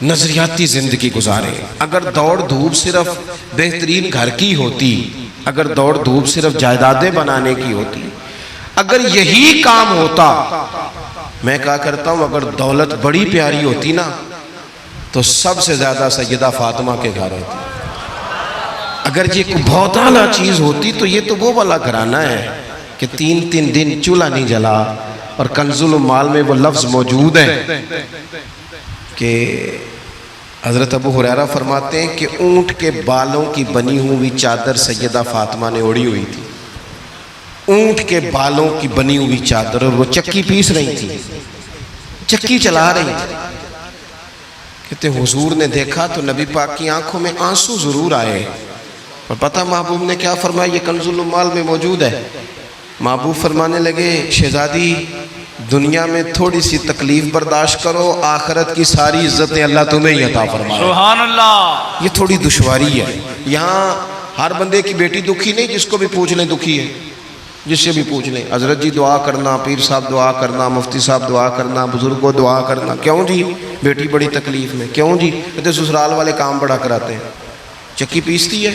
نظریاتی زندگی گزاریں. اگر دوڑ دھوپ صرف بہترین گھر کی ہوتی، اگر دوڑ دھوپ صرف جائیدادیں بنانے کی ہوتی، اگر یہی کام ہوتا، میں کہا کرتا ہوں اگر دولت بڑی پیاری ہوتی نا تو سب سے زیادہ سیدہ فاطمہ کے گھر ہوتی. اگر یہ کوئی بہت اعلیٰ چیز ہوتی تو یہ تو وہ والا گھرانہ ہے کہ 3 دن چولہا نہیں جلا. اور کنز المال میں وہ لفظ موجود ہے کہ حضرت ابو ہریرہ فرماتے ہیں کہ اونٹ کے بالوں کی بنی ہوئی چادر سیدہ فاطمہ نے اوڑھی ہوئی تھی. اونٹ کے بالوں کی بنی ہوئی چادر، اور وہ چکی پیس رہی تھی، چکی چلا رہی تھی. کہتے حضور نے دیکھا تو نبی پاک کی آنکھوں میں آنسو ضرور آئے. اور پتہ محبوب نے کیا فرمایا؟ یہ کنز المال میں موجود ہے. محبوب فرمانے لگے شہزادی دنیا میں تھوڑی سی تکلیف برداشت کرو، آخرت کی ساری عزتیں اللہ تمہیں ہی عطا فرمائے. سبحان اللہ. یہ تھوڑی دشواری ہے. یہاں ہر بندے کی بیٹی دکھی نہیں، جس کو بھی پوچھ لیں دکھی ہے، جس سے بھی پوچھ لیں. حضرت جی دعا کرنا، پیر صاحب دعا کرنا، مفتی صاحب دعا کرنا، بزرگوں دعا کرنا. کیوں جی؟ بیٹی بڑی تکلیف میں. کیوں جی؟ کہتے سسرال والے کام بڑا کراتے ہیں. چکی پیستی ہے،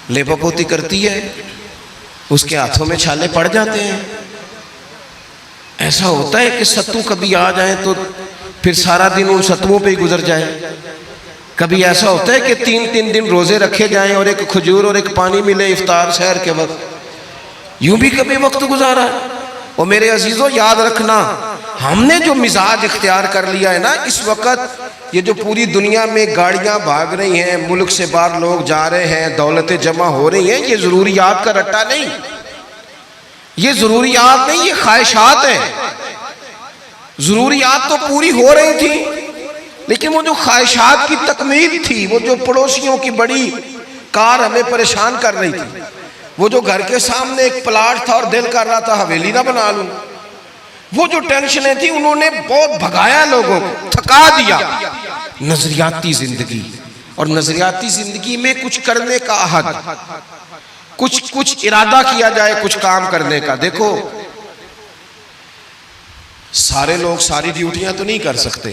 لیپا پوتی کرتی ہے، اس کے ہاتھوں میں چھالے پڑ جاتے ہیں. ایسا ہوتا ہے کہ ستو کبھی آ جائیں تو پھر سارا دن ان ستووں پہ ہی گزر جائے. کبھی ایسا ہوتا ہے کہ 3 دن روزے رکھے جائیں اور ایک کھجور اور ایک پانی ملے افطار سحر کے وقت. یوں بھی کبھی وقت گزارا ہے. اور میرے عزیزوں یاد رکھنا، ہم نے جو مزاج اختیار کر لیا ہے نا اس وقت، یہ جو پوری دنیا میں گاڑیاں بھاگ رہی ہیں، ملک سے باہر لوگ جا رہے ہیں، دولتیں جمع ہو رہی ہیں، یہ ضروریات کا رٹا نہیں، یہ ضروریات نہیں، یہ خواہشات ہیں. ضروریات تو پوری ہو رہی تھی لیکن وہ جو خواہشات کی تکمیل تھی، وہ جو پڑوسیوں کی بڑی کار ہمیں پریشان کر رہی تھی، وہ جو گھر کے سامنے ایک پلاٹ تھا اور دل کر رہا تھا حویلی نہ بنا لوں، وہ جو ٹینشنیں تھی انہوں نے بہت بھگایا، لوگوں کو تھکا دیا. نظریاتی زندگی، اور نظریاتی زندگی میں کچھ کرنے کا عہد، کچھ ارادہ کیا جائے کچھ کام کرنے کا. دیکھو سارے لوگ ساری ڈیوٹیاں تو نہیں کر سکتے.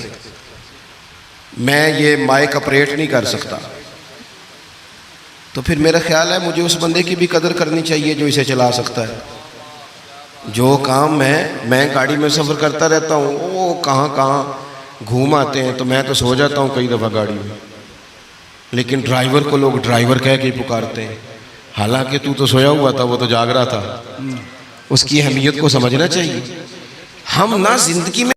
میں یہ مائک اپریٹ نہیں کر سکتا، تو پھر میرا خیال ہے مجھے اس بندے کی بھی قدر کرنی چاہیے جو اسے چلا سکتا ہے. جو کام میں گاڑی میں سفر کرتا رہتا ہوں، وہ کہاں گھوم آتے ہیں تو میں تو سو جاتا ہوں کئی دفعہ گاڑی میں، لیکن ڈرائیور کو لوگ ڈرائیور کہہ کے پکارتے ہیں، حالانکہ تو سویا ہوا تھا، وہ تو جاگ رہا تھا. اس کی اہمیت کو سمجھنا چاہیے. ہم نہ زندگی میں